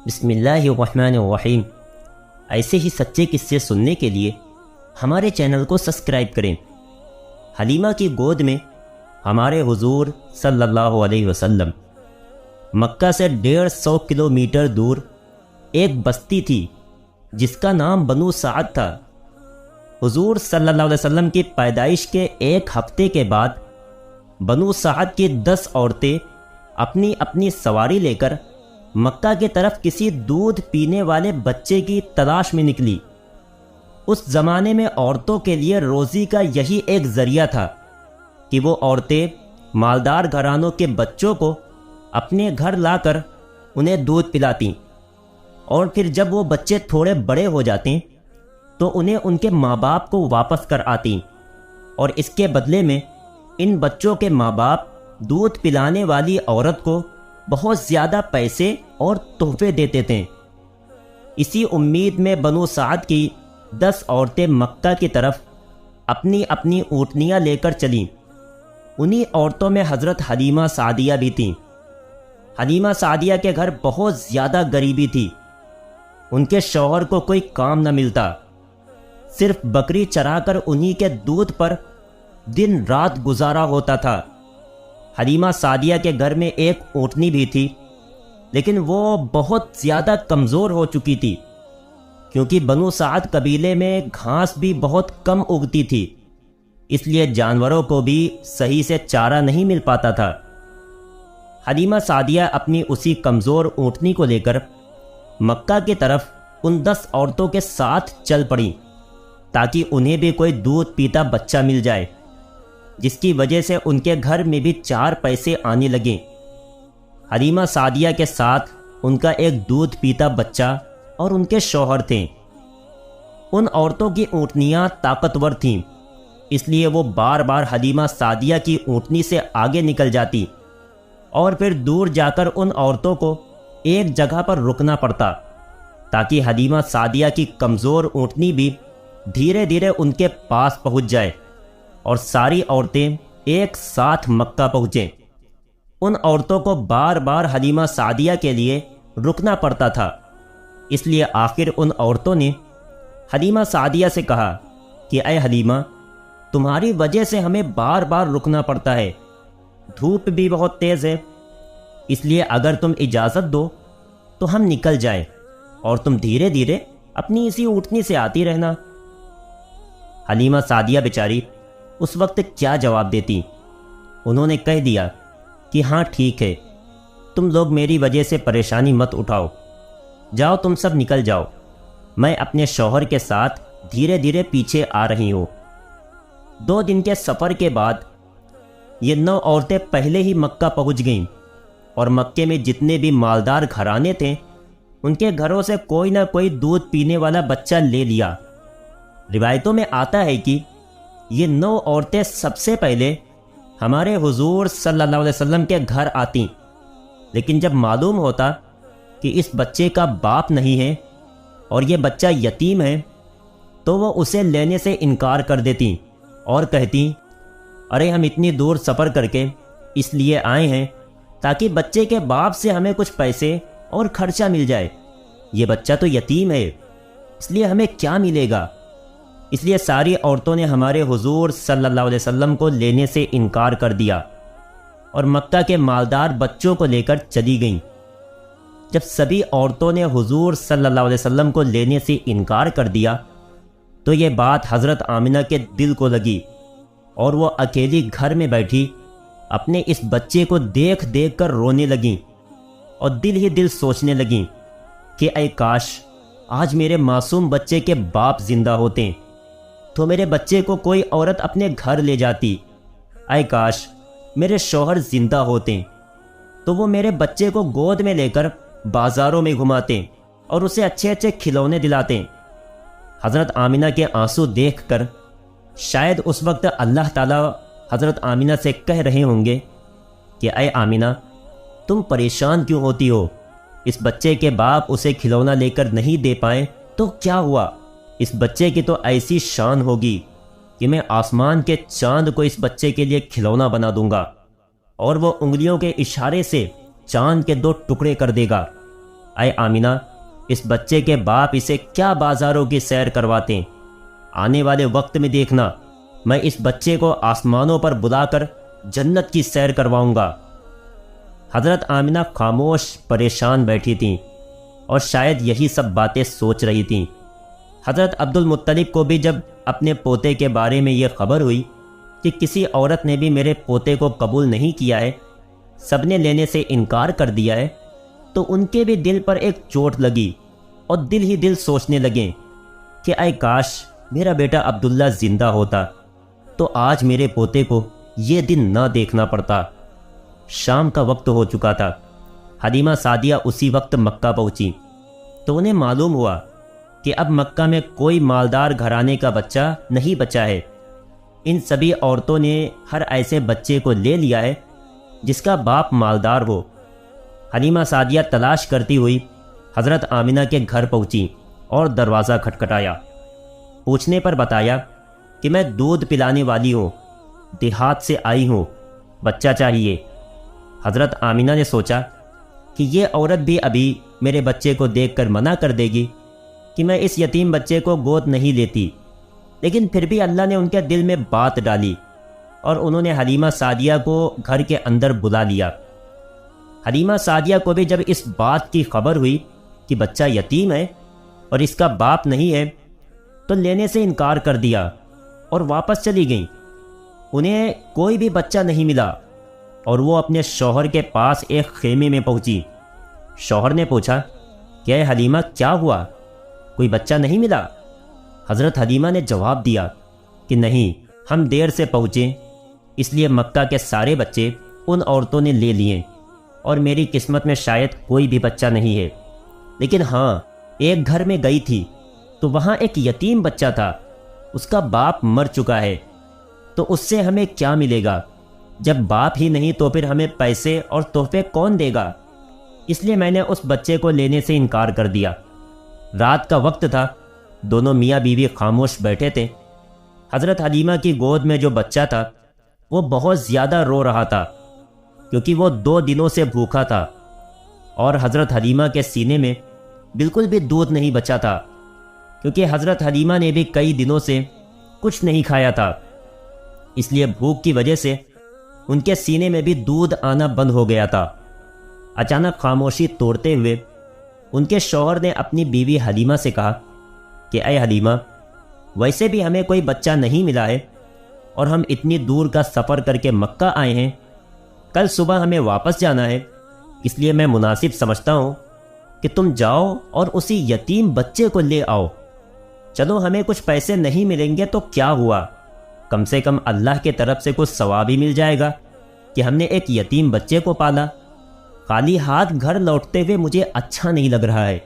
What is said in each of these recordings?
بسم اللہ الرحمن الرحیم۔ ایسے ہی سچے قصے سننے کے لیے ہمارے چینل کو سبسکرائب کریں۔ حلیمہ کی گود میں ہمارے حضور صلی اللہ علیہ وسلم، مکہ سے 150 کلومیٹر دور ایک بستی تھی جس کا نام بنو سعد تھا۔ حضور صلی اللہ علیہ وسلم کی پیدائش کے ایک ہفتے کے بعد بنو سعد کی 10 عورتیں اپنی اپنی سواری لے کر مکہ کی طرف کسی دودھ پینے والے بچے کی تلاش میں نکلی۔ اس زمانے میں عورتوں کے لیے روزی کا یہی ایک ذریعہ تھا کہ وہ عورتیں مالدار گھرانوں کے بچوں کو اپنے گھر لا کر انہیں دودھ پلاتیں، اور پھر جب وہ بچے تھوڑے بڑے ہو جاتے تو انہیں ان کے ماں باپ کو واپس کر آتی، اور اس کے بدلے میں ان بچوں کے ماں باپ دودھ پلانے والی عورت کو بہت زیادہ پیسے اور تحفے دیتے تھے۔ اسی امید میں بنو سعد کی 10 عورتیں مکہ کی طرف اپنی اپنی اونٹنیاں لے کر چلیں۔ انہی عورتوں میں حضرت حلیمہ سعدیہ بھی تھیں۔ حلیمہ سعدیہ کے گھر بہت زیادہ غریبی تھی۔ ان کے شوہر کو کوئی کام نہ ملتا، صرف بکری چرا کر انہی کے دودھ پر دن رات گزارا ہوتا تھا۔ حلیمہ سعدیہ کے گھر میں ایک اونٹنی بھی تھی، لیکن وہ بہت زیادہ کمزور ہو چکی تھی، کیونکہ بنو سعد قبیلے میں گھاس بھی بہت کم اگتی تھی، اس لیے جانوروں کو بھی صحیح سے چارہ نہیں مل پاتا تھا۔ حلیمہ سعدیہ اپنی اسی کمزور اونٹنی کو لے کر مکہ کی طرف ان 10 عورتوں کے ساتھ چل پڑیں، تاکہ انہیں بھی کوئی دودھ پیتا بچہ مل جائے، جس کی وجہ سے ان کے گھر میں بھی 4 پیسے آنے لگیں۔ حلیمہ سعدیہ کے ساتھ ان کا ایک دودھ پیتا بچہ اور ان کے شوہر تھے۔ ان عورتوں کی اونٹنیاں طاقتور تھیں، اس لیے وہ بار بار حلیمہ سعدیہ کی اونٹنی سے آگے نکل جاتی، اور پھر دور جا کر ان عورتوں کو ایک جگہ پر رکنا پڑتا، تاکہ حلیمہ سعدیہ کی کمزور اونٹنی بھی دھیرے دھیرے ان کے پاس پہنچ جائے اور ساری عورتیں ایک ساتھ مکہ پہنچیں۔ ان عورتوں کو بار بار حلیمہ سعدیہ کے لیے رکنا پڑتا تھا، اس لیے آخر ان عورتوں نے حلیمہ سعدیہ سے کہا کہ اے حلیمہ، تمہاری وجہ سے ہمیں بار بار رکنا پڑتا ہے، دھوپ بھی بہت تیز ہے، اس لیے اگر تم اجازت دو تو ہم نکل جائیں، اور تم دھیرے دھیرے اپنی اسی اونٹنی سے آتی رہنا۔ حلیمہ سعدیہ بیچاری اس وقت کیا جواب دیتی؟ انہوں نے کہہ دیا کہ ہاں ٹھیک ہے، تم لوگ میری وجہ سے پریشانی مت اٹھاؤ، جاؤ تم سب نکل جاؤ، میں اپنے شوہر کے ساتھ دھیرے دھیرے پیچھے آ رہی ہوں۔ 2 دن کے سفر کے بعد یہ 9 عورتیں پہلے ہی مکہ پہنچ گئیں، اور مکے میں جتنے بھی مالدار گھرانے تھے ان کے گھروں سے کوئی نہ کوئی دودھ پینے والا بچہ لے لیا۔ روایتوں میں آتا ہے کہ یہ 9 عورتیں سب سے پہلے ہمارے حضور صلی اللہ علیہ وسلم کے گھر آتیں، لیکن جب معلوم ہوتا کہ اس بچے کا باپ نہیں ہے اور یہ بچہ یتیم ہے تو وہ اسے لینے سے انکار کر دیتی اور کہتی، ارے ہم اتنی دور سفر کر کے اس لیے آئے ہیں تاکہ بچے کے باپ سے ہمیں کچھ پیسے اور خرچہ مل جائے، یہ بچہ تو یتیم ہے، اس لیے ہمیں کیا ملے گا۔ اس لیے ساری عورتوں نے ہمارے حضور صلی اللہ علیہ وسلم کو لینے سے انکار کر دیا اور مکہ کے مالدار بچوں کو لے کر چلی گئیں۔ جب سبھی عورتوں نے حضور صلی اللہ علیہ وسلم کو لینے سے انکار کر دیا تو یہ بات حضرت آمنہ کے دل کو لگی، اور وہ اکیلی گھر میں بیٹھی اپنے اس بچے کو دیکھ دیکھ کر رونے لگیں، اور دل ہی دل سوچنے لگیں کہ اے کاش آج میرے معصوم بچے کے باپ زندہ ہوتے تو میرے بچے کو کوئی عورت اپنے گھر لے جاتی، اے کاش میرے شوہر زندہ ہوتے تو وہ میرے بچے کو گود میں لے کر بازاروں میں گھماتے اور اسے اچھے اچھے کھلونے دلاتے۔ حضرت آمنہ کے آنسو دیکھ کر شاید اس وقت اللہ تعالیٰ حضرت آمنہ سے کہہ رہے ہوں گے کہ اے آمنہ، تم پریشان کیوں ہوتی ہو؟ اس بچے کے باپ اسے کھلونا لے کر نہیں دے پائے تو کیا ہوا؟ اس بچے کی تو ایسی شان ہوگی کہ میں آسمان کے چاند کو اس بچے کے لیے کھلونا بنا دوں گا، اور وہ انگلیوں کے اشارے سے چاند کے 2 ٹکڑے کر دے گا۔ اے آمینہ، اس بچے کے باپ اسے کیا بازاروں کی سیر کرواتے ہیں، آنے والے وقت میں دیکھنا میں اس بچے کو آسمانوں پر بلا کر جنت کی سیر کرواؤں گا۔ حضرت آمینہ خاموش پریشان بیٹھی تھیں اور شاید یہی سب باتیں سوچ رہی تھیں۔ حضرت عبد المطلب کو بھی جب اپنے پوتے کے بارے میں یہ خبر ہوئی کہ کسی عورت نے بھی میرے پوتے کو قبول نہیں کیا ہے، سب نے لینے سے انکار کر دیا ہے، تو ان کے بھی دل پر ایک چوٹ لگی اور دل ہی دل سوچنے لگے کہ اے کاش میرا بیٹا عبداللہ زندہ ہوتا تو آج میرے پوتے کو یہ دن نہ دیکھنا پڑتا۔ شام کا وقت ہو چکا تھا۔ حلیمہ سعدیہ اسی وقت مکہ پہنچی تو انہیں معلوم ہوا کہ اب مکہ میں کوئی مالدار گھرانے کا بچہ نہیں بچا ہے۔ ان سبھی عورتوں نے ہر ایسے بچے کو لے لیا ہے جس کا باپ مالدار ہو۔ حلیمہ سعدیہ تلاش کرتی ہوئی حضرت آمینہ کے گھر پہنچی اور دروازہ کھٹکھٹایا۔ پوچھنے پر بتایا کہ میں دودھ پلانے والی ہوں، دیہات سے آئی ہوں، بچہ چاہیے۔ حضرت آمینہ نے سوچا کہ یہ عورت بھی ابھی میرے بچے کو دیکھ کر منع کر دے گی کہ میں اس یتیم بچے کو گود نہیں لیتی، لیکن پھر بھی اللہ نے ان کے دل میں بات ڈالی اور انہوں نے حلیمہ سعدیہ کو گھر کے اندر بلا لیا۔ حلیمہ سعدیہ کو بھی جب اس بات کی خبر ہوئی کہ بچہ یتیم ہے اور اس کا باپ نہیں ہے تو لینے سے انکار کر دیا اور واپس چلی گئیں۔ انہیں کوئی بھی بچہ نہیں ملا اور وہ اپنے شوہر کے پاس ایک خیمے میں پہنچی۔ شوہر نے پوچھا کہ اے حلیمہ کیا ہوا، کوئی بچہ نہیں ملا؟ حضرت حلیمہ نے جواب دیا کہ نہیں، ہم دیر سے پہنچے، اس لیے مکہ کے سارے بچے ان عورتوں نے لے لیے اور میری قسمت میں شاید کوئی بھی بچہ نہیں ہے، لیکن ہاں ایک گھر میں گئی تھی تو وہاں ایک یتیم بچہ تھا، اس کا باپ مر چکا ہے، تو اس سے ہمیں کیا ملے گا؟ جب باپ ہی نہیں تو پھر ہمیں پیسے اور تحفے کون دے گا؟ اس لیے میں نے اس بچے کو لینے سے انکار کر دیا۔ رات کا وقت تھا، دونوں میاں بیوی خاموش بیٹھے تھے۔ حضرت حلیمہ کی گود میں جو بچہ تھا وہ بہت زیادہ رو رہا تھا کیونکہ وہ 2 دنوں سے بھوکا تھا، اور حضرت حلیمہ کے سینے میں بالکل بھی دودھ نہیں بچا تھا کیونکہ حضرت حلیمہ نے بھی کئی دنوں سے کچھ نہیں کھایا تھا، اس لیے بھوک کی وجہ سے ان کے سینے میں بھی دودھ آنا بند ہو گیا تھا۔ اچانک خاموشی توڑتے ہوئے ان کے شوہر نے اپنی بیوی حلیمہ سے کہا کہ اے حلیمہ، ویسے بھی ہمیں کوئی بچہ نہیں ملا ہے اور ہم اتنی دور کا سفر کر کے مکہ آئے ہیں، کل صبح ہمیں واپس جانا ہے، اس لیے میں مناسب سمجھتا ہوں کہ تم جاؤ اور اسی یتیم بچے کو لے آؤ۔ چلو ہمیں کچھ پیسے نہیں ملیں گے تو کیا ہوا، کم سے کم اللہ کی طرف سے کچھ ثواب ہی مل جائے گا کہ ہم نے ایک یتیم بچے کو پالا۔ خالی ہاتھ گھر لوٹتے ہوئے مجھے اچھا نہیں لگ رہا ہے۔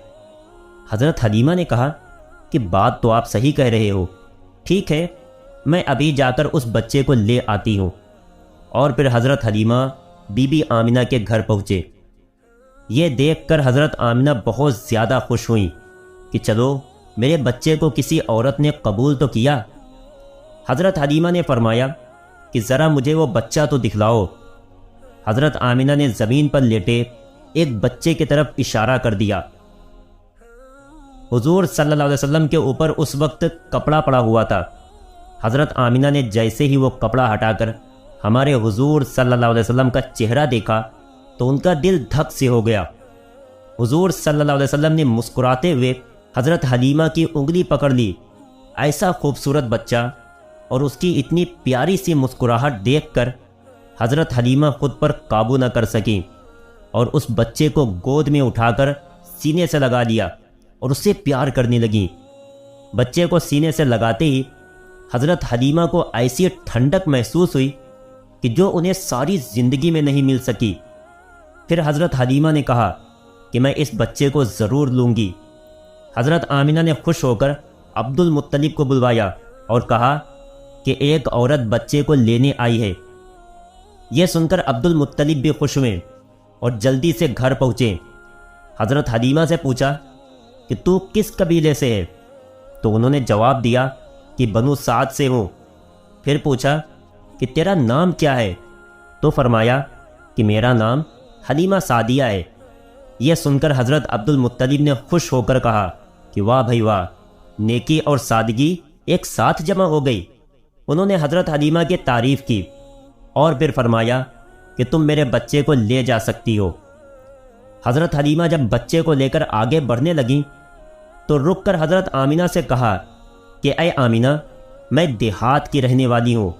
حضرت حلیمہ نے کہا کہ بات تو آپ صحیح کہہ رہے ہو، ٹھیک ہے، میں ابھی جا کر اس بچے کو لے آتی ہوں۔ اور پھر حضرت حلیمہ بی بی آمینہ کے گھر پہنچے۔ یہ دیکھ کر حضرت آمینہ بہت زیادہ خوش ہوئیں کہ چلو میرے بچے کو کسی عورت نے قبول تو کیا۔ حضرت حلیمہ نے فرمایا کہ ذرا مجھے وہ بچہ تو دکھلاؤ۔ حضرت آمینہ نے زمین پر لیٹے ایک بچے کی طرف اشارہ کر دیا۔ حضور صلی اللہ علیہ وسلم کے اوپر اس وقت کپڑا پڑا ہوا تھا۔ حضرت آمینہ نے جیسے ہی وہ کپڑا ہٹا کر ہمارے حضور صلی اللہ علیہ وسلم کا چہرہ دیکھا تو ان کا دل دھک سے ہو گیا۔ حضور صلی اللہ علیہ وسلم نے مسکراتے ہوئے حضرت حلیمہ کی انگلی پکڑ لی۔ ایسا خوبصورت بچہ اور اس کی اتنی پیاری سی مسکراہٹ دیکھ کر حضرت حلیمہ خود پر قابو نہ کر سکیں اور اس بچے کو گود میں اٹھا کر سینے سے لگا لیا اور اس سے پیار کرنے لگیں۔ بچے کو سینے سے لگاتے ہی حضرت حلیمہ کو ایسی ٹھنڈک محسوس ہوئی کہ جو انہیں ساری زندگی میں نہیں مل سکی۔ پھر حضرت حلیمہ نے کہا کہ میں اس بچے کو ضرور لوں گی۔ حضرت آمینہ نے خوش ہو کر عبد المطلب کو بلوایا اور کہا کہ ایک عورت بچے کو لینے آئی ہے۔ یہ سن کر عبد المطلب بھی خوش ہوئے اور جلدی سے گھر پہنچے۔ حضرت حلیمہ سے پوچھا کہ تو کس قبیلے سے ہے؟ تو انہوں نے جواب دیا کہ بنو سعد سے ہوں۔ پھر پوچھا کہ تیرا نام کیا ہے؟ تو فرمایا کہ میرا نام حلیمہ سعدیہ ہے۔ یہ سن کر حضرت عبد المطلب نے خوش ہو کر کہا کہ واہ بھائی واہ، نیکی اور سادگی ایک ساتھ جمع ہو گئی۔ انہوں نے حضرت حلیمہ کی تعریف کی اور پھر فرمایا کہ تم میرے بچے کو لے جا سکتی ہو۔ حضرت حلیمہ جب بچے کو لے کر آگے بڑھنے لگیں تو رک کر حضرت آمینہ سے کہا کہ اے آمینہ، میں دیہات کی رہنے والی ہوں،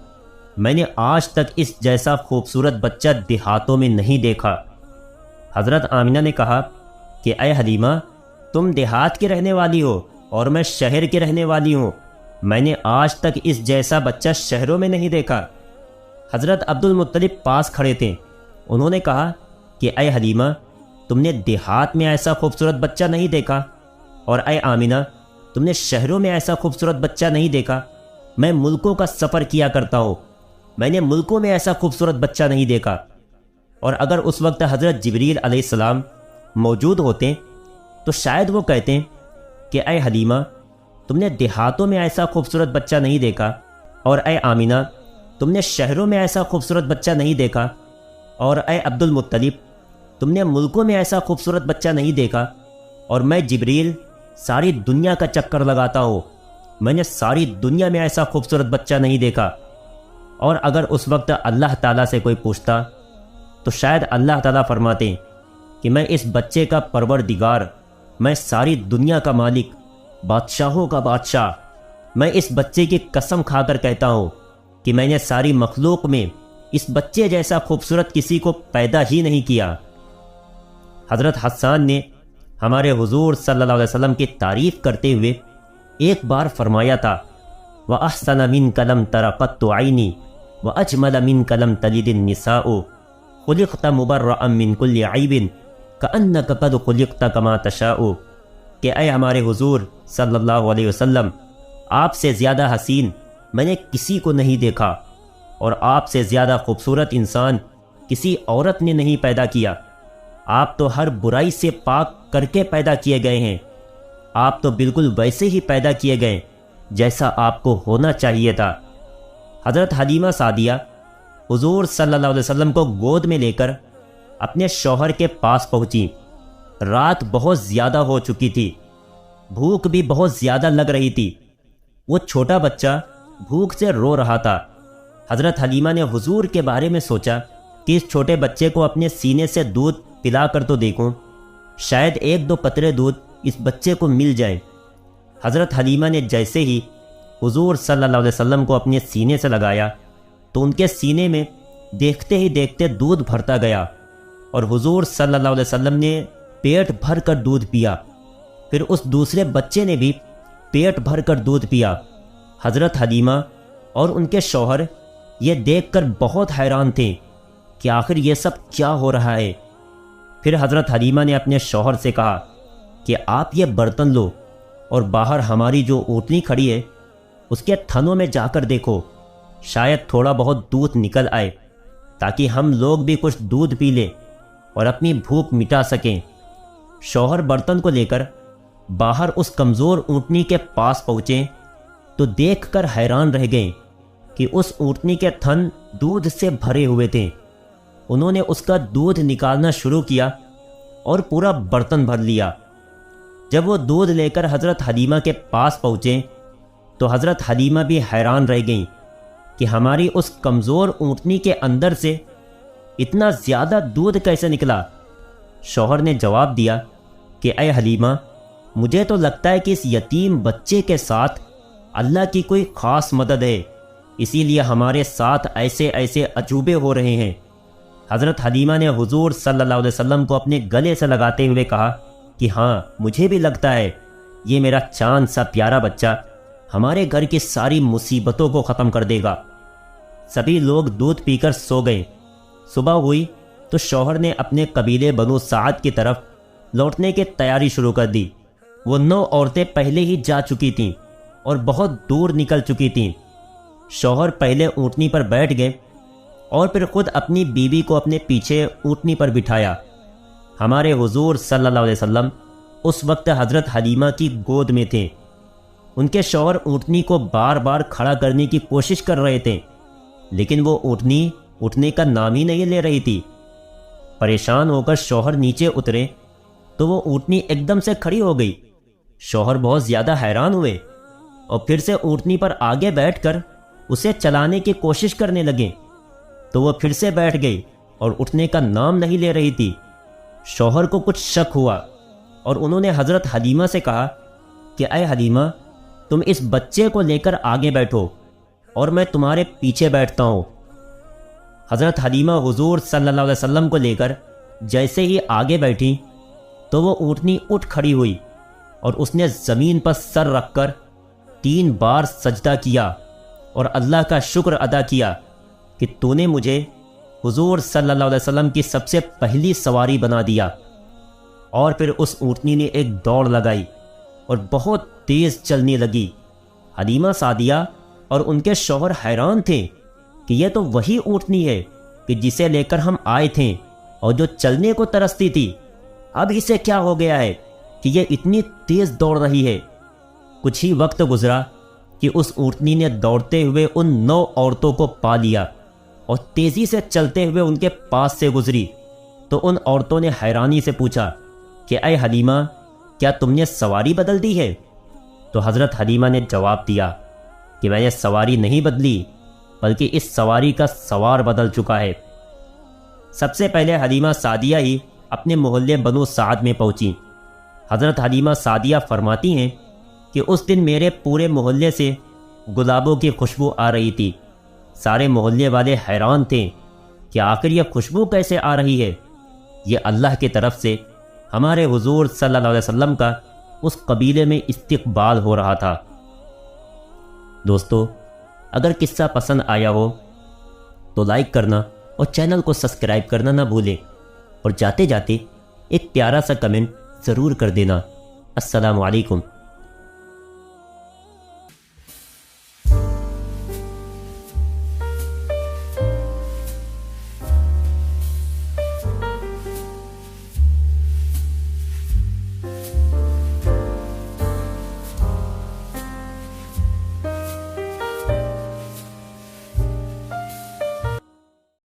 میں نے آج تک اس جیسا خوبصورت بچہ دیہاتوں میں نہیں دیکھا۔ حضرت آمینہ نے کہا کہ اے حلیمہ، تم دیہات کی رہنے والی ہو اور میں شہر کی رہنے والی ہوں، میں نے آج تک اس جیسا بچہ شہروں میں نہیں دیکھا۔ حضرت عبد المطلب پاس کھڑے تھے، انہوں نے کہا کہ اے حلیمہ، تم نے دیہات میں ایسا خوبصورت بچہ نہیں دیکھا، اور اے آمینہ، تم نے شہروں میں ایسا خوبصورت بچہ نہیں دیکھا۔ میں ملکوں کا سفر کیا کرتا ہوں، میں نے ملکوں میں ایسا خوبصورت بچہ نہیں دیکھا۔ اور اگر اس وقت حضرت جبریل علیہ السلام موجود ہوتے تو شاید وہ کہتے کہ اے حلیمہ، تم نے دیہاتوں میں ایسا خوبصورت بچہ نہیں دیکھا، اور اے آمینہ، تم نے شہروں میں ایسا خوبصورت بچہ نہیں دیکھا، اور اے عبد المطلب، تم نے ملکوں میں ایسا خوبصورت بچہ نہیں دیکھا، اور میں جبریل ساری دنیا کا چکر لگاتا ہوں، میں نے ساری دنیا میں ایسا خوبصورت بچہ نہیں دیکھا۔ اور اگر اس وقت اللہ تعالیٰ سے کوئی پوچھتا تو شاید اللہ تعالیٰ فرماتے کہ میں اس بچے کا پروردگار، میں ساری دنیا کا مالک، بادشاہوں کا بادشاہ، میں اس بچے کی قسم کھا کر کہتا ہوں کہ میں نے ساری مخلوق میں اس بچے جیسا خوبصورت کسی کو پیدا ہی نہیں کیا۔ حضرت حسان نے ہمارے حضور صلی اللہ علیہ وسلم کی تعریف کرتے ہوئے ایک بار فرمایا تھا وَأَحْسَنَ مِنْكَ لَمْ تَرَ قَطُّ عَيْنِي وَأَجْمَلَ مِنْكَ لَمْ تَلِدِ النِّسَاءُ خُلِقْتَ مُبَرَّأً مِنْ كُلِّ عَيْبٍ كَأَنَّكَ قَدْ خُلِقْتَ كَمَا تَشَاءُ، کہ اے ہمارے حضور صلی اللہ علیہ وسلم، آپ سے زیادہ حسین میں نے کسی کو نہیں دیکھا، اور آپ سے زیادہ خوبصورت انسان کسی عورت نے نہیں پیدا کیا۔ آپ تو ہر برائی سے پاک کر کے پیدا کیے گئے ہیں، آپ تو بالکل ویسے ہی پیدا کیے گئے جیسا آپ کو ہونا چاہیے تھا۔ حضرت حلیمہ سعدیہ حضور صلی اللہ علیہ وسلم کو گود میں لے کر اپنے شوہر کے پاس پہنچی۔ رات بہت زیادہ ہو چکی تھی، بھوک بھی بہت زیادہ لگ رہی تھی، وہ چھوٹا بچہ بھوک سے رو رہا تھا۔ حضرت حلیمہ نے حضور کے بارے میں سوچا کہ اس چھوٹے بچے کو اپنے سینے سے دودھ پلا کر تو دیکھوں، شاید ایک دو قطرے دودھ اس بچے کو مل جائے۔ حضرت حلیمہ نے جیسے ہی حضور صلی اللہ علیہ وسلم کو اپنے سینے سے لگایا تو ان کے سینے میں دیکھتے ہی دیکھتے دودھ بھرتا گیا، اور حضور صلی اللہ علیہ وسلم نے پیٹ بھر کر دودھ پیا۔ پھر اس دوسرے بچے نے بھی پیٹ بھر کر دودھ پیا۔ حضرت حلیمہ اور ان کے شوہر یہ دیکھ کر بہت حیران تھے کہ آخر یہ سب کیا ہو رہا ہے۔ پھر حضرت حلیمہ نے اپنے شوہر سے کہا کہ آپ یہ برتن لو اور باہر ہماری جو اونٹنی کھڑی ہے اس کے تھنوں میں جا کر دیکھو، شاید تھوڑا بہت دودھ نکل آئے تاکہ ہم لوگ بھی کچھ دودھ پی لیں اور اپنی بھوک مٹا سکیں۔ شوہر برتن کو لے کر باہر اس کمزور اونٹنی کے پاس پہنچے تو دیکھ کر حیران رہ گئے کہ اس اونٹنی کے تھن دودھ سے بھرے ہوئے تھے۔ انہوں نے اس کا دودھ نکالنا شروع کیا اور پورا برتن بھر لیا۔ جب وہ دودھ لے کر حضرت حلیمہ کے پاس پہنچے تو حضرت حلیمہ بھی حیران رہ گئیں کہ ہماری اس کمزور اونٹنی کے اندر سے اتنا زیادہ دودھ کیسے نکلا۔ شوہر نے جواب دیا کہ اے حلیمہ، مجھے تو لگتا ہے کہ اس یتیم بچے کے ساتھ اللہ کی کوئی خاص مدد ہے، اسی لیے ہمارے ساتھ ایسے ایسے عجوبے ہو رہے ہیں۔ حضرت حلیمہ نے حضور صلی اللہ علیہ وسلم کو اپنے گلے سے لگاتے ہوئے کہا کہ ہاں، مجھے بھی لگتا ہے یہ میرا چاند سا پیارا بچہ ہمارے گھر کی ساری مصیبتوں کو ختم کر دے گا۔ سبھی لوگ دودھ پی کر سو گئے۔ صبح ہوئی تو شوہر نے اپنے قبیلے بنو سعد کی طرف لوٹنے کی تیاری شروع کر دی۔ وہ 9 عورتیں پہلے ہی جا چکی تھیں اور بہت دور نکل چکی تھیں۔ شوہر پہلے اونٹنی پر بیٹھ گئے اور پھر خود اپنی بیوی کو اپنے پیچھے اونٹنی پر بٹھایا۔ ہمارے حضور صلی اللہ علیہ وسلم اس وقت حضرت حلیمہ کی گود میں تھے۔ ان کے شوہر اونٹنی کو بار بار کھڑا کرنے کی کوشش کر رہے تھے، لیکن وہ اونٹنی اٹھنے کا نام ہی نہیں لے رہی تھی۔ پریشان ہو کر شوہر نیچے اترے تو وہ اونٹنی ایک دم سے کھڑی ہو گئی۔ شوہر بہت زیادہ حیران ہوئے اور پھر سے اونٹنی پر آگے بیٹھ کر اسے چلانے کی کوشش کرنے لگے، تو وہ پھر سے بیٹھ گئی اور اٹھنے کا نام نہیں لے رہی تھی۔ شوہر کو کچھ شک ہوا اور انہوں نے حضرت حلیمہ سے کہا کہ اے حلیمہ، تم اس بچے کو لے کر آگے بیٹھو اور میں تمہارے پیچھے بیٹھتا ہوں۔ حضرت حلیمہ حضور صلی اللہ علیہ وسلم کو لے کر جیسے ہی آگے بیٹھی تو وہ اونٹنی اٹھ کھڑی ہوئی اور اس نے زمین پر سر رکھ کر 3 بار سجدہ کیا اور اللہ کا شکر ادا کیا کہ تو نے مجھے حضور صلی اللہ علیہ وسلم کی سب سے پہلی سواری بنا دیا۔ اور پھر اس اونٹنی نے ایک دوڑ لگائی اور بہت تیز چلنے لگی۔ حلیمہ سعدیہ اور ان کے شوہر حیران تھے کہ یہ تو وہی اونٹنی ہے کہ جسے لے کر ہم آئے تھے اور جو چلنے کو ترستی تھی، اب اسے کیا ہو گیا ہے کہ یہ اتنی تیز دوڑ رہی ہے۔ کچھ ہی وقت گزرا کہ اس اونٹنی نے دوڑتے ہوئے ان 9 عورتوں کو پا لیا اور تیزی سے چلتے ہوئے ان کے پاس سے گزری۔ تو ان عورتوں نے حیرانی سے پوچھا کہ اے حلیمہ، کیا تم نے سواری بدل دی ہے؟ تو حضرت حلیمہ نے جواب دیا کہ میں نے سواری نہیں بدلی، بلکہ اس سواری کا سوار بدل چکا ہے۔ سب سے پہلے حلیمہ سعدیہ ہی اپنے محلے بنو سعد میں پہنچی۔ حضرت حلیمہ سعدیہ فرماتی ہیں کہ اس دن میرے پورے محلے سے گلابوں کی خوشبو آ رہی تھی۔ سارے محلے والے حیران تھے کہ آخر یہ خوشبو کیسے آ رہی ہے۔ یہ اللہ کی طرف سے ہمارے حضور صلی اللہ علیہ وسلم کا اس قبیلے میں استقبال ہو رہا تھا۔ دوستو، اگر قصہ پسند آیا ہو تو لائک کرنا اور چینل کو سبسکرائب کرنا نہ بھولیں، اور جاتے جاتے ایک پیارا سا کمنٹ ضرور کر دینا۔ السلام علیکم۔